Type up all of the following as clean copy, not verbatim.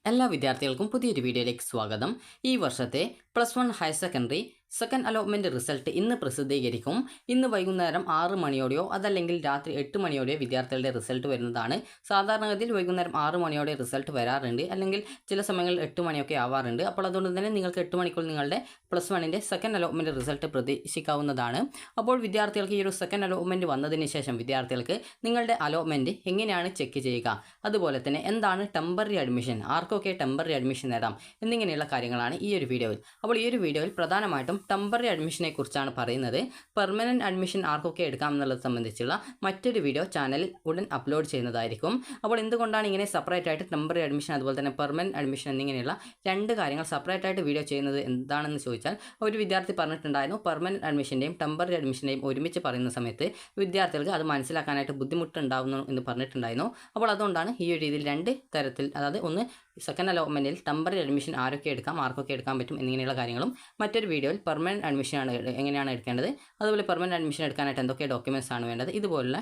എല്ലാ വിദ്യാർത്ഥികൾക്കും പുതിയൊരു വീഡിയോയിലേക്ക് സ്വാഗതം. ഈ വർഷത്തെ +1 higher secondary second allotment result ഇന്ന് പ്രസിദ്ധീകരിക്കും. ഇന്ന് വൈകുന്നേരം 6 മണിയോടെയോ അതല്ലെങ്കിൽ രാത്രി 8 മണിയോടെയോ വിദ്യാർത്ഥികളുടെ റിസൾട്ട് വരുന്നതാണ്. സാധാരണഗതിയിൽ വൈകുന്നേരം 6 മണിയോടെ റിസൾട്ട് വരാറുണ്ട്, അല്ലെങ്കിൽ ചില സമയങ്ങളിൽ 8 മണിയൊക്കെ ആവാറുണ്ട്. അപ്പോൾ അതുകൊണ്ട് തന്നെ നിങ്ങൾക്ക് 8 മണിക്കുള്ളിൽ നിങ്ങളുടെ +1ൻ്റെ സെക്കൻഡ് അലോട്ട്മെൻറ്റ് റിസൾട്ട് പ്രതീക്ഷിക്കാവുന്നതാണ്. അപ്പോൾ വിദ്യാർത്ഥികൾക്ക് ഈ ഒരു സെക്കൻഡ് അലോട്ട്മെൻറ്റ് വന്നതിന് ശേഷം വിദ്യാർത്ഥികൾക്ക് നിങ്ങളുടെ അലോട്ട്മെൻറ്റ് എങ്ങനെയാണ് ചെക്ക് ചെയ്യുക, അതുപോലെ തന്നെ എന്താണ് ടെമ്പററി അഡ്മിഷൻ, ആർക്കൊക്കെ ടെമ്പററി അഡ്മിഷൻ നേടാം എന്നിങ്ങനെയുള്ള കാര്യങ്ങളാണ് ഈ ഒരു വീഡിയോയിൽ. അപ്പോൾ ഈ ഒരു വീഡിയോയിൽ പ്രധാനമായിട്ടും ടെമ്പററി അഡ്മിഷനെ കുറിച്ചാണ് പറയുന്നത്. പെർമനൻറ്റ് അഡ്മിഷൻ ആർക്കൊക്കെ എടുക്കാം എന്നുള്ളത് സംബന്ധിച്ചുള്ള മറ്റൊരു വീഡിയോ ചാനലിൽ ഉടൻ അപ്ലോഡ് ചെയ്യുന്നതായിരിക്കും. അപ്പോൾ എന്തുകൊണ്ടാണ് ഇങ്ങനെ സെപ്പറേറ്റ് ആയിട്ട് ടെമ്പററി അഡ്മിഷൻ അതുപോലെ തന്നെ പെർമനൻറ്റ് അഡ്മിഷൻ എന്നിങ്ങനെയുള്ള രണ്ട് കാര്യങ്ങൾ സെപ്പറേറ്റ് ആയിട്ട് വീഡിയോ ചെയ്യുന്നത് എന്താണെന്ന് ചോദിച്ചാൽ, ഒരു വിദ്യാർത്ഥി പറഞ്ഞിട്ടുണ്ടായിരുന്നു പെർമനൻറ്റ് അഡ്മിഷൻ്റെയും ടെമ്പററി അഡ്മിഷൻ്റെയും ഒരുമിച്ച് പറയുന്ന സമയത്ത് വിദ്യാർത്ഥികൾക്ക് അത് മനസ്സിലാക്കാനായിട്ട് ബുദ്ധിമുട്ടുണ്ടാകുന്നു എന്ന് പറഞ്ഞിട്ടുണ്ടായിരുന്നു. അപ്പോൾ അതുകൊണ്ടാണ് ഈ ഒരു രീതിയിൽ രണ്ട് തരത്തിൽ, അതായത് ഒന്ന് സെക്കൻഡ് അലോട്ട്മെൻറ്റിൽ ടെമ്പററി അഡ്മിഷൻ ആരൊക്കെ എടുക്കാം, ആർക്കൊക്കെ എടുക്കാൻ പറ്റും എന്നിങ്ങനെയുള്ള കാര്യങ്ങളും, മറ്റൊരു വീഡിയോയിൽ പെർമനൻറ്റ് അഡ്മിഷനാണ് എങ്ങനെയാണ് എടുക്കേണ്ടത്, അതുപോലെ പെർമനൻറ്റ് അഡ്മിഷൻ എടുക്കാനായിട്ട് എന്തൊക്കെ ഡോക്യുമെൻറ്റ്സ് ആണ് വേണ്ടത്, ഇതുപോലുള്ള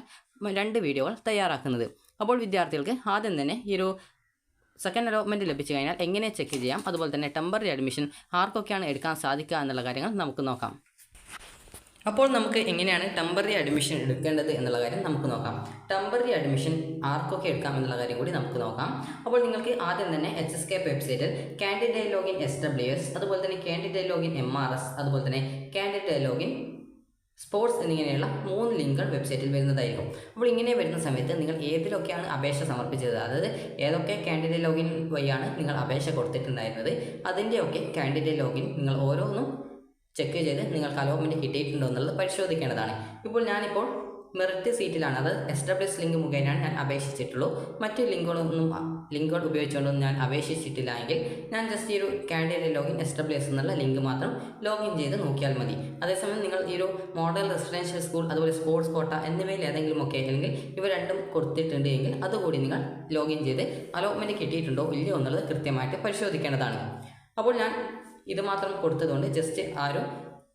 രണ്ട് വീഡിയോകൾ തയ്യാറാക്കുന്നത്. അപ്പോൾ വിദ്യാർത്ഥികൾക്ക് ആദ്യം തന്നെ ഈ ഒരു സെക്കൻഡ് അലോട്ട്മെൻറ്റ് ലഭിച്ചു കഴിഞ്ഞാൽ എങ്ങനെ ചെക്ക് ചെയ്യാം, അതുപോലെ തന്നെ ടെമ്പററി അഡ്മിഷൻ ആർക്കൊക്കെയാണ് എടുക്കാൻ സാധിക്കുക എന്നുള്ള കാര്യങ്ങൾ നമുക്ക് നോക്കാം. അപ്പോൾ നമുക്ക് എങ്ങനെയാണ് ടെമ്പററി അഡ്മിഷൻ എടുക്കേണ്ടത് എന്നുള്ള കാര്യം നമുക്ക് നോക്കാം. ടെമ്പററി അഡ്മിഷൻ ആർക്കൊക്കെ എടുക്കാം എന്നുള്ള കാര്യം കൂടി നമുക്ക് നോക്കാം. അപ്പോൾ നിങ്ങൾക്ക് ആദ്യം തന്നെ HSK വെബ്സൈറ്റിൽ കാൻഡിഡേറ്റ് ലോഗിൻ SWS, അതുപോലെ തന്നെ കാൻഡിഡേറ്റ് ലോഗിൻ MRS, അതുപോലെ തന്നെ കാൻഡിഡേറ്റ് ലോഗിൻ സ്പോർട്സ് എന്നിങ്ങനെയുള്ള 3 ലിങ്കുകൾ വെബ്സൈറ്റിൽ വരുന്നതായിരിക്കും. അപ്പോൾ ഇങ്ങനെ വരുന്ന സമയത്ത് നിങ്ങൾ ഏതിലൊക്കെയാണ് അപേക്ഷ സമർപ്പിച്ചത്, അതായത് ഏതൊക്കെ കാൻഡിഡേറ്റ് ലോഗിൻ വഴിയാണ് നിങ്ങൾ അപേക്ഷ കൊടുത്തിട്ടുണ്ടായിരുന്നത്, അതിൻ്റെയൊക്കെ കാൻഡിഡേറ്റ് ലോഗിൻ നിങ്ങൾ ഓരോന്നും ചെക്ക് ചെയ്ത് നിങ്ങൾക്ക് അലോട്ട്മെൻറ്റ് കിട്ടിയിട്ടുണ്ടോ എന്നുള്ളത് പരിശോധിക്കേണ്ടതാണ്. ഇപ്പോൾ ഞാനിപ്പോൾ മെറിറ്റ് സീറ്റിലാണ്, അതായത് SWS ലിങ്ക് മുഖേനയാണ് ഞാൻ അപേക്ഷിച്ചിട്ടുള്ളൂ. മറ്റ് ലിങ്കുകൾ ഉപയോഗിച്ചുകൊണ്ടൊന്നും ഞാൻ അപേക്ഷിച്ചിട്ടില്ല എങ്കിൽ ഞാൻ ജസ്റ്റ് ഈ ഒരു കാൻഡിഡേറ്റ് ലോഗിൻ SWS എന്നുള്ള ലിങ്ക് മാത്രം ലോഗിൻ ചെയ്ത് നോക്കിയാൽ മതി. അതേസമയം നിങ്ങൾ ഈ ഒരു മോഡൽ റെസിഡൻഷ്യൽ സ്കൂൾ, അതുപോലെ സ്പോർട്സ് കോട്ട എന്നിവയിൽ ഏതെങ്കിലുമൊക്കെ, അല്ലെങ്കിൽ ഇവ രണ്ടും കൊടുത്തിട്ടുണ്ട് എങ്കിൽ അതുകൂടി നിങ്ങൾ ലോഗിൻ ചെയ്ത് അലോട്ട്മെൻറ്റ് കിട്ടിയിട്ടുണ്ടോ ഇല്ലയോ എന്നുള്ളത് കൃത്യമായിട്ട് പരിശോധിക്കേണ്ടതാണ്. അപ്പോൾ ഞാൻ ഇത് മാത്രം കൊടുത്തതുകൊണ്ട് ജസ്റ്റ് ആ ഒരു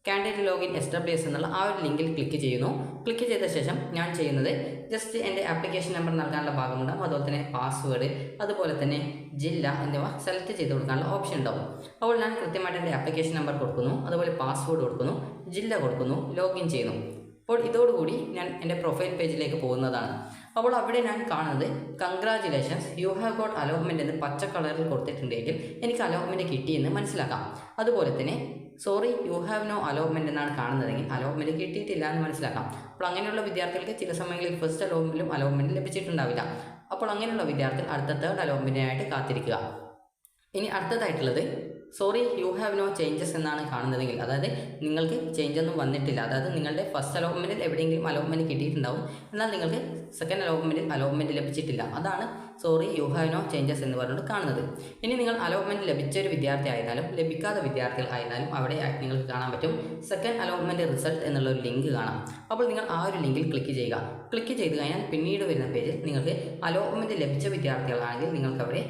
കാൻഡിഡേറ്റ് ലോഗിൻ SWS എന്നുള്ള ആ ഒരു ലിങ്കിൽ ക്ലിക്ക് ചെയ്യുന്നു. ക്ലിക്ക് ചെയ്ത ശേഷം ഞാൻ ചെയ്യുന്നത് ജസ്റ്റ് എൻ്റെ ആപ്ലിക്കേഷൻ നമ്പർ നൽകാനുള്ള ഭാഗമുണ്ടാകും, അതുപോലെ തന്നെ പാസ്വേഡ്, അതുപോലെ തന്നെ ജില്ല എന്നിവ സെലക്ട് ചെയ്ത് കൊടുക്കാനുള്ള ഓപ്ഷൻ ഉണ്ടാവും. അപ്പോൾ ഞാൻ കൃത്യമായിട്ട് എൻ്റെ ആപ്ലിക്കേഷൻ നമ്പർ കൊടുക്കുന്നു, അതുപോലെ പാസ്വേഡ് കൊടുക്കുന്നു, ജില്ല കൊടുക്കുന്നു, ലോഗിൻ ചെയ്യുന്നു. അപ്പോൾ ഇതോടുകൂടി ഞാൻ എൻ്റെ പ്രൊഫൈൽ പേജിലേക്ക് പോകുന്നതാണ്. അപ്പോൾ അവിടെ ഞാൻ കാണുന്നത് congratulations you have got allotment എന്ന് പച്ച കളറിൽ കൊടുത്തിട്ടുണ്ടെങ്കിൽ എനിക്ക് അലോട്ട്മെൻറ്റ് കിട്ടിയെന്ന് മനസ്സിലാക്കാം. അതുപോലെ തന്നെ sorry you have no allotment എന്നാണ് കാണുന്നതെങ്കിൽ അലോട്ട്മെൻറ്റ് കിട്ടിയിട്ടില്ല എന്ന് മനസ്സിലാക്കാം. അപ്പോൾ അങ്ങനെയുള്ള വിദ്യാർത്ഥികൾക്ക് ചില സമയങ്ങളിൽ ഫസ്റ്റ് അലോട്ട്മെൻറ്റിലും അലോട്ട്മെൻറ്റ് ലഭിച്ചിട്ടുണ്ടാവില്ല. അപ്പോൾ അങ്ങനെയുള്ള വിദ്യാർത്ഥികൾ അടുത്ത തേർഡ് അലോട്ട്മെൻറ്റിനായിട്ട് കാത്തിരിക്കുക. ഇനി അടുത്തതായിട്ടുള്ളത് sorry you have no changes എന്നാണ് കാണുന്നതെങ്കിൽ, അതായത് നിങ്ങൾക്ക് ചേഞ്ച് ഒന്നും വന്നിട്ടില്ല, അതായത് നിങ്ങളുടെ ഫസ്റ്റ് അലോട്ട്മെൻറ്റിൽ എവിടെയെങ്കിലും അലോട്ട്മെൻറ്റ് കിട്ടിയിട്ടുണ്ടാവും, എന്നാൽ നിങ്ങൾക്ക് സെക്കൻഡ് അലോട്ട്മെൻറ്റിൽ അലോട്ട്മെൻറ്റ് ലഭിച്ചിട്ടില്ല. അതാണ് sorry you have no changes എന്ന് പറഞ്ഞുകൊണ്ട് കാണുന്നത്. ഇനി നിങ്ങൾ അലോട്ട്മെൻറ്റ് ലഭിച്ച ഒരു വിദ്യാർത്ഥി ആയിരുന്നാലും ലഭിക്കാത്ത വിദ്യാർത്ഥികൾ ആയിരുന്നാലും അവിടെ നിങ്ങൾക്ക് കാണാൻ പറ്റും സെക്കൻഡ് അലോട്ട്മെൻറ്റ് റിസൾട്ട് എന്നുള്ള ഒരു ലിങ്ക് കാണാം. അപ്പോൾ നിങ്ങൾ ആ ഒരു ലിങ്കിൽ ക്ലിക്ക് ചെയ്യുക. ക്ലിക്ക് ചെയ്ത് കഴിഞ്ഞാൽ പിന്നീട് വരുന്ന പേജിൽ നിങ്ങൾക്ക് അലോട്ട്മെൻറ്റ് ലഭിച്ച വിദ്യാർത്ഥികളാണെങ്കിൽ നിങ്ങൾക്ക് അവിടെ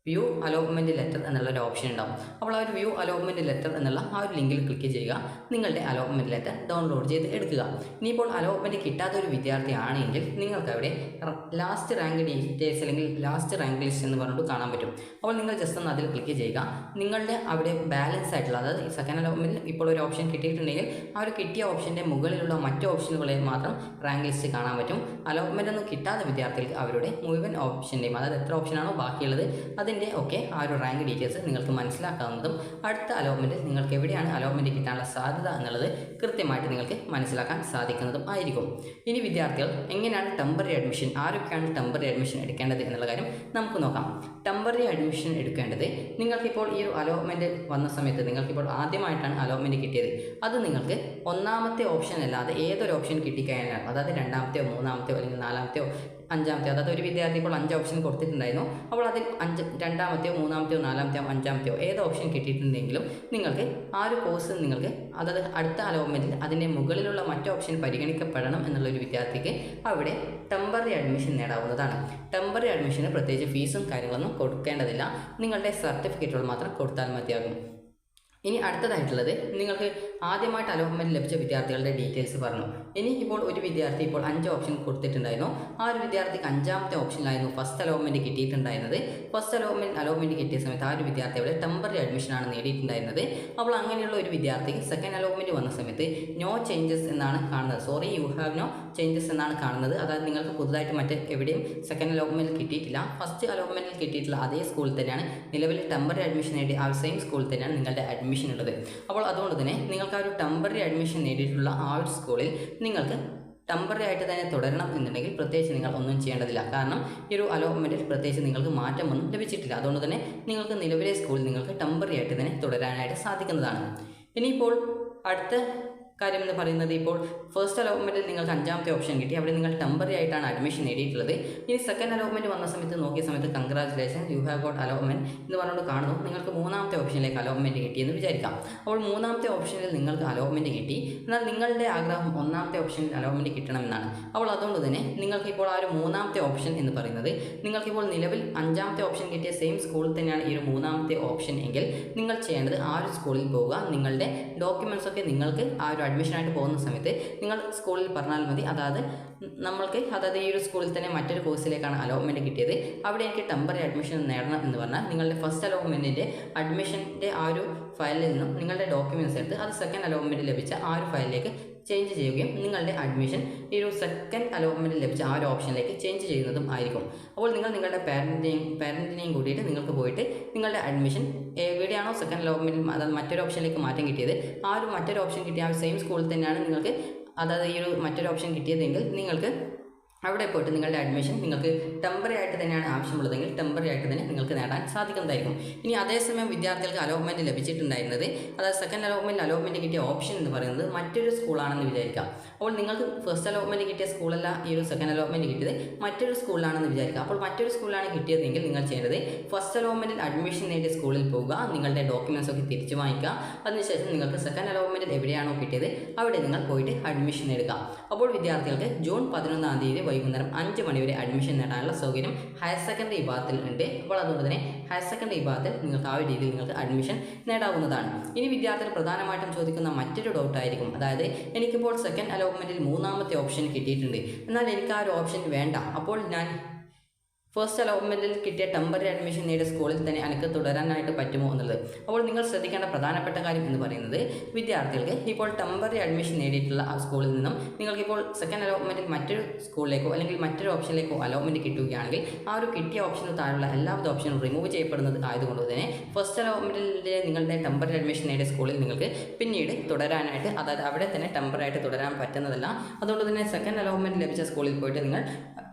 വ്യൂ അലോട്ട്മെൻറ്റ് ലെറ്റർ എന്നുള്ളൊരു ഓപ്ഷൻ ഉണ്ടാവും. അപ്പോൾ ആ ഒരു വ്യൂ അലോട്ട്മെൻറ്റ് ലെറ്റർ എന്നുള്ള ആ ഒരു ലിങ്കിൽ ക്ലിക്ക് ചെയ്യുക. നിങ്ങളുടെ അലോട്ട്മെൻറ്റ് ലെറ്റർ ഡൗൺലോഡ് ചെയ്ത് എടുക്കുക. ഇനിയിപ്പോൾ അലോട്ട്മെൻറ്റ് കിട്ടാത്ത ഒരു വിദ്യാർത്ഥി ആണെങ്കിൽ നിങ്ങൾക്ക് അവിടെ ലാസ്റ്റ് റാങ്ക് ഡീറ്റെയിൽസ് അല്ലെങ്കിൽ ലാസ്റ്റ് റാങ്ക് ലിസ്റ്റ് എന്ന് പറഞ്ഞിട്ട് കാണാൻ പറ്റും. അപ്പോൾ നിങ്ങൾ ജസ്റ്റ് ഒന്ന് അതിൽ ക്ലിക്ക് ചെയ്യുക. നിങ്ങളുടെ അവിടെ ബാലൻസ് ആയിട്ടുള്ള, അതായത് സെക്കൻഡ് അലോട്ട്മെൻറ്റിൽ ഇപ്പോൾ ഒരു ഓപ്ഷൻ കിട്ടിയിട്ടുണ്ടെങ്കിൽ ആ ഒരു കിട്ടിയ ഓപ്ഷൻ്റെ മുകളിലുള്ള മറ്റ് ഓപ്ഷനുകളെ മാത്രം റാങ്ക് ലിസ്റ്റ് കാണാൻ പറ്റും. അലോട്ട്മെൻറ്റ് ഒന്നും കിട്ടാത്ത വിദ്യാർത്ഥികൾക്ക് അവരുടെ മുഴുവൻ ഓപ്ഷൻ്റെയും, അതായത് എത്ര ഓപ്ഷനാണോ ബാക്കിയുള്ളത് ഒക്കെ ആ ഒരു റാങ്ക് ഡീറ്റെയിൽസ് നിങ്ങൾക്ക് മനസ്സിലാക്കാവുന്നതും അടുത്ത അലോട്ട്മെൻറ്റിൽ നിങ്ങൾക്ക് എവിടെയാണ് അലോട്ട്മെൻറ്റ് കിട്ടാനുള്ള സാധ്യത എന്നുള്ളത് കൃത്യമായിട്ട് നിങ്ങൾക്ക് മനസ്സിലാക്കാൻ സാധിക്കുന്നതും ആയിരിക്കും. ഇനി വിദ്യാർത്ഥികൾ എങ്ങനെയാണ് ടെമ്പററി അഡ്മിഷൻ, ആരൊക്കെയാണ് ടെമ്പററി അഡ്മിഷൻ എടുക്കേണ്ടത് എന്നുള്ള കാര്യം നമുക്ക് നോക്കാം. ടെമ്പററി അഡ്മിഷൻ എടുക്കേണ്ടത് നിങ്ങൾക്കിപ്പോൾ ഈ ഒരു അലോട്ട്മെൻറ്റ് വന്ന സമയത്ത് നിങ്ങൾക്കിപ്പോൾ ആദ്യമായിട്ടാണ് അലോട്ട്മെൻറ്റ് കിട്ടിയത്, അത് നിങ്ങൾക്ക് ഒന്നാമത്തെ ഓപ്ഷൻ അല്ലാതെ ഏതൊരു ഓപ്ഷൻ കിട്ടിക്കഴിഞ്ഞാൽ, അതായത് രണ്ടാമത്തെയോ മൂന്നാമത്തെയോ അല്ലെങ്കിൽ നാലാമത്തെയോ അഞ്ചാമത്തെയോ, അതായത് ഒരു വിദ്യാർത്ഥി ഇപ്പോൾ 5 ഓപ്ഷൻ കൊടുത്തിട്ടുണ്ടായിരുന്നു, അപ്പോൾ അതിൽ രണ്ടാമത്തെയോ മൂന്നാമത്തെയോ നാലാമത്തെയോ അഞ്ചാമത്തെയോ ഏത് ഓപ്ഷൻ കിട്ടിയിട്ടുണ്ടെങ്കിലും നിങ്ങൾക്ക് ആ ഒരു കോഴ്സ് നിങ്ങൾക്ക്, അതായത് അടുത്ത അലോട്ട്മെൻറ്റിൽ അതിൻ്റെ മുകളിലുള്ള മറ്റു ഓപ്ഷൻ പരിഗണിക്കപ്പെടണം എന്നുള്ളൊരു വിദ്യാർത്ഥിക്ക് അവിടെ ടെമ്പററി അഡ്മിഷൻ നേടാവുന്നതാണ്. ടെമ്പററി അഡ്മിഷന് പ്രത്യേകിച്ച് ഫീസും കാര്യങ്ങളൊന്നും കൊടുക്കേണ്ടതില്ല, നിങ്ങളുടെ സർട്ടിഫിക്കറ്റുകൾ മാത്രം കൊടുത്താൽ മതിയാകും. ഇനി അടുത്തതായിട്ടുള്ളത് നിങ്ങൾക്ക് ആദ്യമായിട്ട് അലോട്ട്മെൻറ്റ് ലഭിച്ച വിദ്യാർത്ഥികളുടെ ഡീറ്റെയിൽസ് പറഞ്ഞു. ഇനി ഇപ്പോൾ ഒരു വിദ്യാർത്ഥി ഇപ്പോൾ 5 ഓപ്ഷൻ കൊടുത്തിട്ടുണ്ടായിരുന്നു. ആ ഒരു വിദ്യാർത്ഥിക്ക് 5ാമത്തെ ഓപ്ഷനിലായിരുന്നു ഫസ്റ്റ് അലോട്ട്മെൻറ്റ് കിട്ടിയിട്ടുണ്ടായിരുന്നത്. ഫസ്റ്റ് അലോട്ട്മെൻറ്റ് കിട്ടിയ സമയത്ത് ആ ഒരു വിദ്യാർത്ഥി അവിടെ ടെമ്പററി അഡ്മിഷനാണ് നേടിയിട്ടുണ്ടായിരുന്നത്. അപ്പോൾ അങ്ങനെയുള്ള ഒരു വിദ്യാർത്ഥിക്ക് സെക്കൻഡ് അലോട്ട്മെൻറ്റ് വന്ന സമയത്ത് നോ ചേഞ്ചസ് എന്നാണ് കാണുന്നത്. Sorry, you have no changes എന്നാണ് കാണുന്നത്. അതായത് നിങ്ങൾക്ക് പുതുതായിട്ട് എവിടെയും സെക്കൻഡ് അലോട്ട്മെൻറ്റിൽ കിട്ടിയിട്ടില്ല. ഫസ്റ്റ് അലോട്ട്മെൻറ്റിൽ കിട്ടിയിട്ടുള്ള അതേ സ്കൂളിൽ തന്നെയാണ് നിലവിൽ ടെമ്പററി അഡ്മിഷൻ നേടി ആ സെയിം സ്കൂളിൽ തന്നെയാണ് നിങ്ങളുടെ അഡ്മിഷൻ ഉള്ളത്. അപ്പോൾ അതുകൊണ്ട് തന്നെ നിങ്ങൾക്ക് ആ ഒരു ടെമ്പററി അഡ്മിഷൻ നേടിയിട്ടുള്ള ആ ഒരു സ്കൂളിൽ നിങ്ങൾക്ക് ടെമ്പററി ആയിട്ട് തന്നെ തുടരണം എന്നുണ്ടെങ്കിൽ പ്രത്യേകിച്ച് നിങ്ങൾ ഒന്നും ചെയ്യേണ്ടതില്ല. കാരണം ഈ ഒരു അലോട്ട്മെൻറ്റിൽ പ്രത്യേകിച്ച് നിങ്ങൾക്ക് മാറ്റമൊന്നും ലഭിച്ചിട്ടില്ല. അതുകൊണ്ട് തന്നെ നിങ്ങൾക്ക് നിലവിലെ സ്കൂളിൽ നിങ്ങൾക്ക് ടെമ്പററി ആയിട്ട് തന്നെ തുടരാനായിട്ട് സാധിക്കുന്നതാണ്. ഇനിയിപ്പോൾ അടുത്ത കാര്യം എന്ന് പറയുന്നത്, ഇപ്പോൾ ഫസ്റ്റ് അലോട്ട്മെൻറ്റിൽ നിങ്ങൾക്ക് 5ാമത്തെ ഓപ്ഷൻ കിട്ടി, അവിടെ നിങ്ങൾ ടെമ്പററി ആയിട്ടാണ് അഡ്മിഷൻ നേടിയിട്ടുള്ളത്. ഇനി സെക്കൻഡ് അലോട്ട്മെൻറ്റ് വന്ന സമയത്ത് നോക്കിയ സമയത്ത് congratulation, you have got allotment എന്ന് പറഞ്ഞുകൊണ്ട് കാണുന്നു. നിങ്ങൾക്ക് 3ാമത്തെ ഓപ്ഷനിലേക്ക് അലോട്ട്മെൻറ്റ് കിട്ടിയെന്ന് വിചാരിക്കാം. അപ്പോൾ 3ാമത്തെ ഓപ്ഷനിൽ നിങ്ങൾക്ക് അലോട്ട്മെൻറ്റ് കിട്ടി. എന്നാൽ നിങ്ങളുടെ ആഗ്രഹം 1ാമത്തെ ഓപ്ഷനിൽ അലോട്ട്മെൻറ്റ് കിട്ടണമെന്നാണ്. അപ്പോൾ അതുകൊണ്ട് തന്നെ നിങ്ങൾക്കിപ്പോൾ ആ ഒരു 3ാമത്തെ ഓപ്ഷൻ എന്ന് പറയുന്നത്, നിങ്ങൾക്കിപ്പോൾ നിലവിൽ 5ാമത്തെ ഓപ്ഷൻ കിട്ടിയ സെയിം സ്കൂളിൽ തന്നെയാണ് ഈ ഒരു 3ാമത്തെ ഓപ്ഷൻ എങ്കിൽ നിങ്ങൾ ചെയ്യേണ്ടത് ആ ഒരു സ്കൂളിൽ പോവുക. നിങ്ങളുടെ ഡോക്യുമെൻറ്റ്സ് ഒക്കെ നിങ്ങൾക്ക് ആ ഒരു അഡ്മിഷനായിട്ട് പോകുന്ന സമയത്ത് നിങ്ങൾ സ്കൂളിൽ പറഞ്ഞാൽ മതി. അതായത് ഈ ഒരു സ്കൂളിൽ തന്നെ മറ്റൊരു കോഴ്സിലേക്കാണ് അലോട്ട്മെൻറ്റ് കിട്ടിയത്, അവിടെ എനിക്ക് ടെമ്പററി അഡ്മിഷൻ നേടണം എന്ന് പറഞ്ഞാൽ നിങ്ങളുടെ ഫസ്റ്റ് അലോട്ട്മെൻറ്റിൻ്റെ അഡ്മിഷൻ്റെ ആ ഒരു ഫയലിൽ നിന്നും നിങ്ങളുടെ ഡോക്യുമെൻറ്റ്സ് എടുത്ത് അത് സെക്കൻഡ് അലോട്ട്മെൻറ്റ് ലഭിച്ച ആ ഒരു ഫയലിലേക്ക് ചേഞ്ച് ചെയ്യുകയും നിങ്ങളുടെ അഡ്മിഷൻ ഈ ഒരു സെക്കൻഡ് അലോട്ട്മെൻറ്റ് ലഭിച്ച ആ ഒരു ഓപ്ഷനിലേക്ക് ചേഞ്ച് ചെയ്യുന്നതും ആയിരിക്കും. അപ്പോൾ നിങ്ങൾ നിങ്ങളുടെ പാരൻറ്റിനെയും കൂട്ടിയിട്ട് നിങ്ങൾക്ക് പോയിട്ട് നിങ്ങളുടെ അഡ്മിഷൻ എവിടെയാണോ സെക്കൻഡ് അലോട്ട്മെൻറ്റിൽ, അതായത് മറ്റൊരു ഓപ്ഷനിലേക്ക് മാറ്റം കിട്ടിയത്, ആ ഒരു മറ്റൊരു ഓപ്ഷൻ കിട്ടിയ ആ ഒരു സെയിം സ്കൂളിൽ തന്നെയാണ് നിങ്ങൾക്ക്, അതായത് ഈ ഒരു മറ്റൊരു ഓപ്ഷൻ കിട്ടിയതെങ്കിൽ നിങ്ങൾക്ക് അവിടെ പോയിട്ട് നിങ്ങളുടെ അഡ്മിഷൻ നിങ്ങൾക്ക് ടെമ്പററി ആയിട്ട് തന്നെയാണ് ആവശ്യമുള്ളതെങ്കിൽ ടെമ്പററി ആയിട്ട് തന്നെ നിങ്ങൾക്ക് നേടാൻ സാധിക്കുന്നതായിരിക്കും. ഇനി അതേസമയം വിദ്യാർത്ഥികൾക്ക് അലോട്ട്മെൻറ്റ് ലഭിച്ചിട്ടുണ്ടായിരുന്നത്, അതായത് സെക്കൻഡ് അലോട്ട്മെൻറ്റ് കിട്ടിയ ഓപ്ഷൻ എന്ന് പറയുന്നത് മറ്റൊരു സ്കൂളാണെന്ന് വിചാരിക്കാം. അപ്പോൾ നിങ്ങൾക്ക് ഫസ്റ്റ് അലോട്ട്മെൻറ്റ് കിട്ടിയ സ്കൂളല്ല ഈ ഒരു സെക്കൻഡ് അലോട്ട്മെൻറ്റ് കിട്ടിയത്, മറ്റൊരു സ്കൂളിലാണെന്ന് വിചാരിക്കുക. അപ്പോൾ മറ്റൊരു സ്കൂളിലാണ് കിട്ടിയതെങ്കിൽ നിങ്ങൾ ചെയ്യേണ്ടത് ഫസ്റ്റ് അലോട്ട്മെൻറ്റിൽ അഡ്മിഷൻ നേടിയ സ്കൂളിൽ പോവുക, നിങ്ങളുടെ ഡോക്യുമെൻറ്റ്സ് ഒക്കെ തിരിച്ചു വാങ്ങിക്കുക. അതിനുശേഷം നിങ്ങൾക്ക് സെക്കൻഡ് അലോട്ട്മെൻറ്റിൽ എവിടെയാണോ കിട്ടിയത് അവിടെ നിങ്ങൾ പോയിട്ട് അഡ്മിഷൻ എടുക്കുക. അപ്പോൾ വിദ്യാർത്ഥികൾക്ക് ജൂൺ 11-ാം തീയതി വൈകുന്നേരം 5 മണി വരെ അഡ്മിഷൻ നേടാനുള്ള സൗകര്യം ഹയർ സെക്കൻഡറി വിഭാഗത്തിൽ ഉണ്ട്. അപ്പോൾ അതുകൊണ്ട് തന്നെ ഹയർ സെക്കൻഡറി വിഭാഗത്തിൽ നിങ്ങൾക്ക് ആ ഒരു രീതിയിൽ നിങ്ങൾക്ക് അഡ്മിഷൻ നേടാവുന്നതാണ്. ഇനി വിദ്യാർത്ഥികൾ പ്രധാനമായിട്ടും ചോദിക്കുന്ന മറ്റൊരു ഡൗട്ടായിരിക്കും, അതായത് എനിക്കിപ്പോൾ സെക്കൻഡ് അലോട്ട്മെൻറ്റിൽ 3ാമത്തെ ഓപ്ഷൻ കിട്ടിയിട്ടുണ്ട്, എന്നാൽ എനിക്ക് ആ ഒരു ഓപ്ഷൻ വേണ്ട, അപ്പോൾ ഞാൻ ഫസ്റ്റ് അലോട്ട്മെൻറ്റിൽ കിട്ടിയ ടെമ്പററി അഡ്മിഷൻ നേടിയ സ്കൂളിൽ തന്നെ എനിക്ക് തുടരാനായിട്ട് പറ്റുമോ എന്നുള്ളത്. അപ്പോൾ നിങ്ങൾ ശ്രദ്ധിക്കേണ്ട പ്രധാനപ്പെട്ട കാര്യം എന്ന് പറയുന്നത്, വിദ്യാർത്ഥികൾക്ക് ഇപ്പോൾ ടെമ്പററി അഡ്മിഷൻ നേടിയിട്ടുള്ള ആ സ്കൂളിൽ നിന്നും നിങ്ങൾക്കിപ്പോൾ സെക്കൻഡ് അലോട്ട്മെൻറ്റിൽ മറ്റൊരു സ്കൂളിലേക്കോ അല്ലെങ്കിൽ മറ്റൊരു ഓപ്ഷനിലേക്കോ അലോട്ട്മെൻറ്റ് കിട്ടുകയാണെങ്കിൽ ആ ഒരു കിട്ടിയ ഓപ്ഷന് താഴെയുള്ള എല്ലാവിധ ഓപ്ഷനും റിമൂവ് ചെയ്യപ്പെടുന്നത് ആയതുകൊണ്ട് തന്നെ ഫസ്റ്റ് അലോട്ട്മെൻറ്റിലെ നിങ്ങളുടെ ടെമ്പററി അഡ്മിഷൻ നേടിയ സ്കൂളിൽ നിങ്ങൾക്ക് പിന്നീട് തുടരാനായിട്ട്, അതായത് അവിടെ തന്നെ ടെമ്പററി ആയിട്ട് തുടരാൻ പറ്റുന്നതല്ല. അതുകൊണ്ട് തന്നെ സെക്കൻഡ് അലോട്ട്മെൻറ്റ് ലഭിച്ച സ്കൂളിൽ പോയിട്ട് നിങ്ങൾ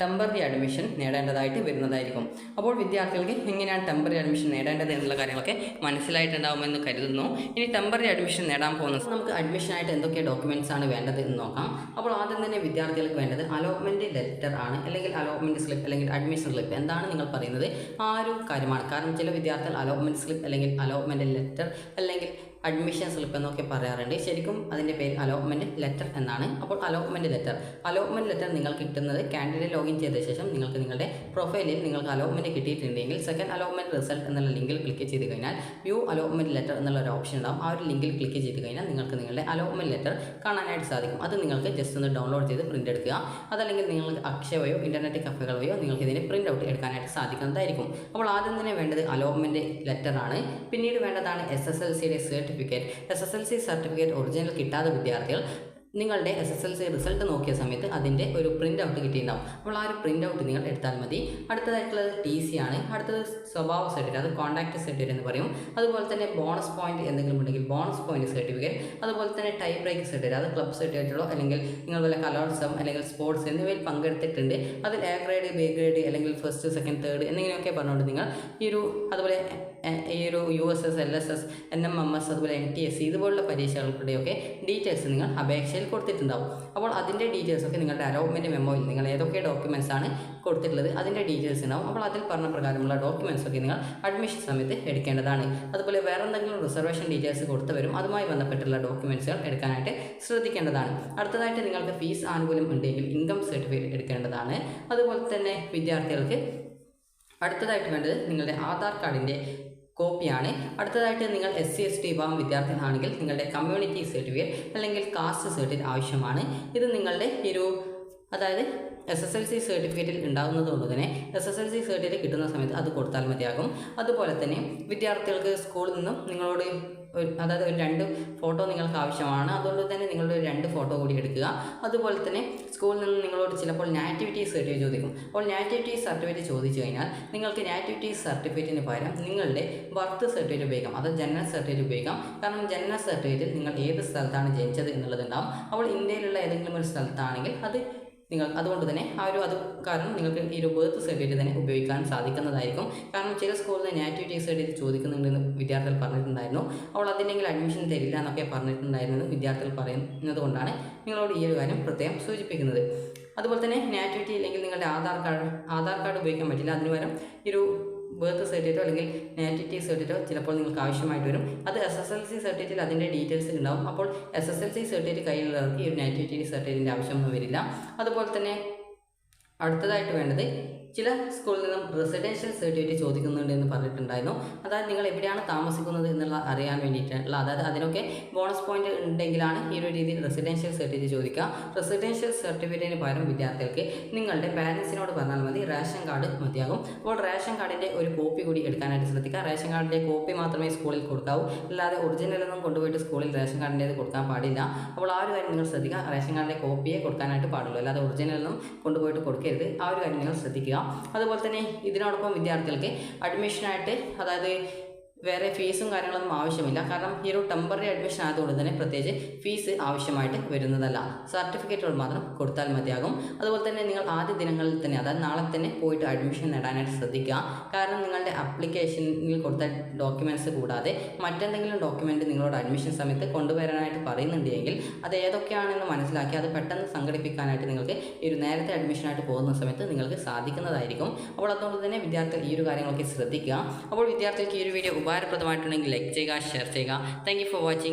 ടെമ്പററി അഡ്മിഷൻ നേടേണ്ടതായിട്ട് വരുന്നതായിരിക്കും. അപ്പോൾ വിദ്യാർത്ഥികൾക്ക് എങ്ങനെയാണ് ടെമ്പററി അഡ്മിഷൻ നേടേണ്ടത് എന്നുള്ള കാര്യങ്ങളൊക്കെ മനസ്സിലായിട്ടുണ്ടാകുമെന്ന് കരുതുന്നു. ഇനി ടെമ്പററി അഡ്മിഷൻ നേടാൻ പോകുന്നത് നമുക്ക് അഡ്മിഷനായിട്ട് എന്തൊക്കെ ഡോക്യുമെൻറ്റ്സ് ആണ് വേണ്ടത് എന്ന് നോക്കാം. അപ്പോൾ ആദ്യം തന്നെ വിദ്യാർത്ഥികൾക്ക് വേണ്ടത് അലോട്ട്മെൻറ്റ് ലെറ്റർ ആണ്, അല്ലെങ്കിൽ അലോട്ട്മെൻറ്റ് സ്ലിപ്പ് അല്ലെങ്കിൽ അഡ്മിഷൻ സ്ലിപ്പ്. എന്താണ് നിങ്ങൾ പറയുന്നത് ആ ഒരു കാര്യമാണ്. കാരണം ചില വിദ്യാർത്ഥികൾ അലോട്ട്മെൻറ്റ് സ്ലിപ്പ് അല്ലെങ്കിൽ അലോട്ട്മെൻറ്റ് ലെറ്റർ അല്ലെങ്കിൽ അഡ്മിഷൻ സ്ലിപ്പ് എന്നൊക്കെ പറയാറുണ്ട്. ശരിക്കും അതിൻ്റെ പേര് അലോട്ട്മെൻറ്റ് ലെറ്റർ എന്നാണ്. അപ്പോൾ അലോട്ട്മെൻറ്റ് ലെറ്റർ നിങ്ങൾക്ക് കിട്ടുന്നത് കാൻഡിഡേറ്റ് ലോഗിൻ ചെയ്ത ശേഷം നിങ്ങൾക്ക് നിങ്ങളുടെ പ്രൊഫൈലിൽ നിങ്ങൾക്ക് അലോട്ട്മെൻറ്റ് കിട്ടിയിട്ടുണ്ടെങ്കിൽ സെക്കൻഡ് അലോട്ട്മെൻറ്റ് റിസൾട്ട് എന്നുള്ള ലിങ്കിൽ ക്ലിക്ക് ചെയ്ത് കഴിഞ്ഞാൽ വ്യൂ അലോട്ട്മെൻറ്റ് ലെറ്റർ എന്നുള്ള ഒരു ഓപ്ഷൻ ഉണ്ടാകും. ആ ഒരു ലിങ്കിൽ ക്ലിക്ക് ചെയ്ത് കഴിഞ്ഞാൽ നിങ്ങൾക്ക് നിങ്ങളുടെ അലോട്ട്മെൻറ്റ് ലെറ്റർ കാണാനായിട്ട് സാധിക്കും. അത് നിങ്ങൾക്ക് ജസ്റ്റ് ഒന്ന് ഡൗൺലോഡ് ചെയ്ത് പ്രിൻ്റ് എടുക്കുക. അതല്ലെങ്കിൽ നിങ്ങൾക്ക് അക്ഷയ വഴിയോ ഇൻ്റർനെറ്റ് കഫേകൾ വഴിയോ നിങ്ങൾക്ക് ഇതിന് പ്രിൻ്റ് ഔട്ട് എടുക്കാനായിട്ട് സാധിക്കുന്നതായിരിക്കും. അപ്പോൾ ആദ്യം തന്നെ വേണ്ടത് അലോട്ട്മെൻറ്റ് ലെറ്റർ ആണ്. പിന്നീട് വേണ്ടതാണ് SSLCയുടെ സർട്ടിഫിക്കറ്റ്. SSLC സർട്ടിഫിക്കറ്റ് ഒറിജിനൽ കിട്ടാത്ത വിദ്യാർത്ഥികൾ നിങ്ങളുടെ SSLC റിസൾട്ട് നോക്കിയ സമയത്ത് അതിൻ്റെ ഒരു പ്രിൻ്റ് ഔട്ട് കിട്ടിയിട്ടുണ്ടാവും. അപ്പോൾ ആ ഒരു പ്രിൻ്റ് ഔട്ട് നിങ്ങൾ എടുത്താൽ മതി. അടുത്തതായിട്ടുള്ളത് TC ആണ്. അടുത്തത് സ്വഭാവ സർട്ടിഫിക്കറ്റ്, അത് കോൺടാക്ട് സർട്ടിഫിക്കറ്റ് എന്ന് പറയും. അതുപോലെ തന്നെ ബോണസ് പോയിന്റ് എന്തെങ്കിലും ഉണ്ടെങ്കിൽ ബോണസ് പോയിന്റ് സർട്ടിഫിക്കറ്റ്, അതുപോലെ തന്നെ ടൈ ബ്രേക്ക് സർട്ടിഫിക്കറ്റ്, അത് ക്ലബ് സർട്ടിഫിക്കറ്റുകളോ അല്ലെങ്കിൽ നിങ്ങൾ വല്ല കലോത്സവം അല്ലെങ്കിൽ സ്പോർട്സ് എന്നിവയിൽ പങ്കെടുത്തിട്ടുണ്ട്, അതിൽ A ഗ്രേഡ് B ഗ്രേഡ് അല്ലെങ്കിൽ ഫസ്റ്റ് സെക്കൻഡ് തേർഡ് എന്നിങ്ങനെയൊക്കെ പറഞ്ഞുകൊണ്ട് നിങ്ങൾ അതുപോലെ ഈ ഒരു USS LSS NMMS അതുപോലെ NTSC ഇതുപോലുള്ള പരീക്ഷകളുടെയൊക്കെ ഡീറ്റെയിൽസ് നിങ്ങൾ അപേക്ഷയിൽ കൊടുത്തിട്ടുണ്ടാവും. അപ്പോൾ അതിൻ്റെ ഡീറ്റെയിൽസൊക്കെ നിങ്ങളുടെ അലോട്ട്മെൻറ്റ് മെമ്മോയിൽ നിങ്ങൾ ഏതൊക്കെ ഡോക്യുമെൻറ്റ്സ് ആണ് കൊടുത്തിട്ടുള്ളത് അതിൻ്റെ ഡീറ്റെയിൽസ് ഉണ്ടാവും. അപ്പോൾ അതിൽ പറഞ്ഞ പ്രകാരമുള്ള ഡോക്യുമെൻറ്റ്സൊക്കെ നിങ്ങൾ അഡ്മിഷൻ സമയത്ത് എടുക്കേണ്ടതാണ്. അതുപോലെ വേറെ എന്തെങ്കിലും റിസർവേഷൻ ഡീറ്റെയിൽസ് കൊടുത്തവരും അതുമായി ബന്ധപ്പെട്ടുള്ള ഡോക്യുമെൻറ്റ്സുകൾ എടുക്കാനായിട്ട് ശ്രദ്ധിക്കേണ്ടതാണ്. അടുത്തതായിട്ട് നിങ്ങൾക്ക് ഫീസ് ആനുകൂല്യം ഉണ്ടെങ്കിൽ ഇൻകം സർട്ടിഫിക്കറ്റ് എടുക്കേണ്ടതാണ്. അതുപോലെ തന്നെ വിദ്യാർത്ഥികൾക്ക് അടുത്തതായിട്ട് വേണ്ടത് നിങ്ങളുടെ ആധാർ കാർഡിൻ്റെ കോപ്പിയാണ്. അടുത്തതായിട്ട് നിങ്ങൾ SC/ST വിഭാഗം വിദ്യാർത്ഥികളാണെങ്കിൽ നിങ്ങളുടെ കമ്മ്യൂണിറ്റി സർട്ടിഫിക്കറ്റ് അല്ലെങ്കിൽ കാസ്റ്റ് സർട്ടിഫിക്കറ്റ് ആവശ്യമാണ്. ഇത് നിങ്ങളുടെ അതായത് SSLC സർട്ടിഫിക്കറ്റിൽ ഉണ്ടാകുന്നത് കൊണ്ട് തന്നെ SSLC സർട്ടിഫിക്കറ്റ് കിട്ടുന്ന സമയത്ത് അത് കൊടുത്താൽ മതിയാകും. അതുപോലെ തന്നെ വിദ്യാർത്ഥികൾക്ക് സ്കൂളിൽ നിന്നും നിങ്ങളോട് അതായത് ഒരു 2 ഫോട്ടോ നിങ്ങൾക്ക് ആവശ്യമാണ്. അതുകൊണ്ട് തന്നെ നിങ്ങളുടെ 2 ഫോട്ടോ കൂടി എടുക്കുക. അതുപോലെ തന്നെ സ്കൂളിൽ നിന്ന് നിങ്ങളോട് ചിലപ്പോൾ നാറ്റിവിറ്റി സർട്ടിഫിക്കറ്റ് ചോദിക്കും. അപ്പോൾ നാറ്റിവിറ്റി സർട്ടിഫിക്കറ്റ് ചോദിച്ചു കഴിഞ്ഞാൽ നിങ്ങൾക്ക് നാറ്റിവിറ്റി സർട്ടിഫിക്കറ്റിന് പകരം നിങ്ങളുടെ ബർത്ത് സർട്ടിഫിക്കറ്റ് ഉപയോഗിക്കാം, അത് ജനന സർട്ടിഫിക്കറ്റ് ഉപയോഗിക്കാം. കാരണം ജനന സർട്ടിഫിക്കറ്റിൽ നിങ്ങൾ ഏത് സ്ഥലത്താണ് ജനിച്ചത് എന്നുള്ളതുണ്ടാവും. അപ്പോൾ ഇന്ത്യയിലുള്ള ഏതെങ്കിലും ഒരു സ്ഥലത്താണെങ്കിൽ അത് അതുകൊണ്ട് തന്നെ കാരണം നിങ്ങൾക്ക് ഈ ഒരു ബർത്ത് സർട്ടിഫിക്കറ്റ് തന്നെ ഉപയോഗിക്കാൻ സാധിക്കുന്നതായിരിക്കും. കാരണം ചില സ്കൂളിൽ നിന്ന് നാറ്റിവിറ്റി സർട്ടിഫിക്കറ്റ് ചോദിക്കുന്നുണ്ടെന്ന് വിദ്യാർത്ഥികൾ പറഞ്ഞിട്ടുണ്ടായിരുന്നു. അപ്പോൾ അതില്ലെങ്കിൽ അഡ്മിഷൻ തരില്ല എന്നൊക്കെ പറഞ്ഞിട്ടുണ്ടായിരുന്നു വിദ്യാർത്ഥികൾ പറയുന്നത് കൊണ്ടാണ് നിങ്ങളോട് ഈ ഒരു കാര്യം പ്രത്യേകം സൂചിപ്പിക്കുന്നത്. അതുപോലെ തന്നെ നാറ്റിവിറ്റി ഇല്ലെങ്കിൽ നിങ്ങളുടെ ആധാർ കാർഡ് ഉപയോഗിക്കാൻ പറ്റില്ല. അതിന് പകരം ഈ ഒരു ബർത്ത് സർട്ടിഫിക്കറ്റോ അല്ലെങ്കിൽ നാറ്റിവിറ്റി സർട്ടിഫിക്കറ്റോ ചിലപ്പോൾ നിങ്ങൾക്ക് ആവശ്യമായിട്ട് വരും. അത് SSLC സർട്ടിഫിക്കറ്റിൽ അതിൻ്റെ ഡീറ്റെയിൽസ് ഉണ്ടാവും. അപ്പോൾ SSLC സർട്ടിഫിക്കറ്റ് കയ്യിലുള്ളവർക്ക് ഈ ഒരു നാറ്റിവിറ്റി സർട്ടിഫിക്കറ്റിൻ്റെ ആവശ്യമൊന്നും വരില്ല. അതുപോലെ തന്നെ അടുത്തതായിട്ട് വേണ്ടത് ചില സ്കൂളിൽ നിന്നും റെസിഡൻഷ്യൽ സർട്ടിഫിക്കറ്റ് ചോദിക്കുന്നുണ്ട് എന്ന് പറഞ്ഞിട്ടുണ്ടായിരുന്നു. അതായത് നിങ്ങൾ എവിടെയാണ് താമസിക്കുന്നത് എന്നുള്ള അറിയാൻ വേണ്ടിയിട്ടുള്ള, അതായത് അതിനൊക്കെ ബോണസ് പോയിന്റ് ഉണ്ടെങ്കിലാണ് ഈ ഒരു രീതിയിൽ റെസിഡൻഷ്യൽ സർട്ടിഫിക്കറ്റ് ചോദിക്കുക. റെസിഡൻഷ്യൽ സർട്ടിഫിക്കറ്റിന് പകരം വിദ്യാർത്ഥികൾക്ക് നിങ്ങളുടെ പാരൻസിനോട് പറഞ്ഞാൽ മതി, റേഷൻ കാർഡ് മതിയാകും. അപ്പോൾ റേഷൻ കാർഡിൻ്റെ ഒരു കോപ്പി കൂടി എടുക്കാനായിട്ട് ശ്രദ്ധിക്കുക. റേഷൻ കാർഡിൻ്റെ കോപ്പി മാത്രമേ സ്കൂളിൽ കൊടുക്കാവൂ, അല്ലാതെ ഒറിജിനലൊന്നും കൊണ്ടുപോയിട്ട് സ്കൂളിൽ റേഷൻ കാർഡിൻ്റേത് കൊടുക്കാൻ പാടില്ല. അപ്പോൾ ആ ഒരു കാര്യം നിങ്ങൾ ശ്രദ്ധിക്കുക. റേഷൻ കാർഡിൻ്റെ കോപ്പിയെ കൊടുക്കാനായിട്ട് പാടുള്ളൂ, അല്ലാതെ ഒറിജിനലൊന്നും കൊണ്ടുപോയിട്ട് കൊടുക്കരുത്. ആ ഒരു കാര്യം നിങ്ങൾ ശ്രദ്ധിക്കുക. അതുപോലെ തന്നെ ഇതിനോടൊപ്പം വിദ്യാർത്ഥികൾക്ക് അഡ്മിഷനായിട്ട് അതായത് വേറെ ഫീസും കാര്യങ്ങളൊന്നും ആവശ്യമില്ല. കാരണം ഈ ഒരു ടെമ്പററി അഡ്മിഷൻ ആയതുകൊണ്ട് തന്നെ പ്രത്യേകിച്ച് ഫീസ് ആവശ്യമായിട്ട് വരുന്നതല്ല. സർട്ടിഫിക്കറ്റുകൾ മാത്രം കൊടുത്താൽ മതിയാകും. അതുപോലെ തന്നെ നിങ്ങൾ ആദ്യ ദിനങ്ങളിൽ തന്നെ, അതായത് നാളെ തന്നെ പോയിട്ട് അഡ്മിഷൻ നേടാനായിട്ട് ശ്രദ്ധിക്കുക. കാരണം നിങ്ങളുടെ ആപ്ലിക്കേഷനിൽ കൊടുത്ത ഡോക്യുമെൻറ്റ്സ് കൂടാതെ മറ്റെന്തെങ്കിലും ഡോക്യുമെൻറ്റ് നിങ്ങളോട് അഡ്മിഷൻ സമയത്ത് കൊണ്ടുവരാനായിട്ട് പറയുന്നുണ്ടെങ്കിൽ അത് ഏതൊക്കെയാണെന്ന് മനസ്സിലാക്കി അത് പെട്ടെന്ന് സംഘടിപ്പിക്കാനായിട്ട് നിങ്ങൾക്ക് ഈ ഒരു നേരത്തെ അഡ്മിഷനായിട്ട് പോകുന്ന സമയത്ത് നിങ്ങൾക്ക് സാധിക്കുന്നതായിരിക്കും. അപ്പോൾ അതുകൊണ്ട് തന്നെ വിദ്യാർത്ഥികൾ ഈ ഒരു കാര്യങ്ങളൊക്കെ ശ്രദ്ധിക്കുക. അപ്പോൾ വിദ്യാർത്ഥികൾക്ക് ഈ ഒരു വീഡിയോ ഉപകാരപ്രദമായിട്ടുണ്ടെങ്കിൽ ലൈക്ക് ചെയ്യുക, ഷെയർ ചെയ്യുക. Thank you for watching.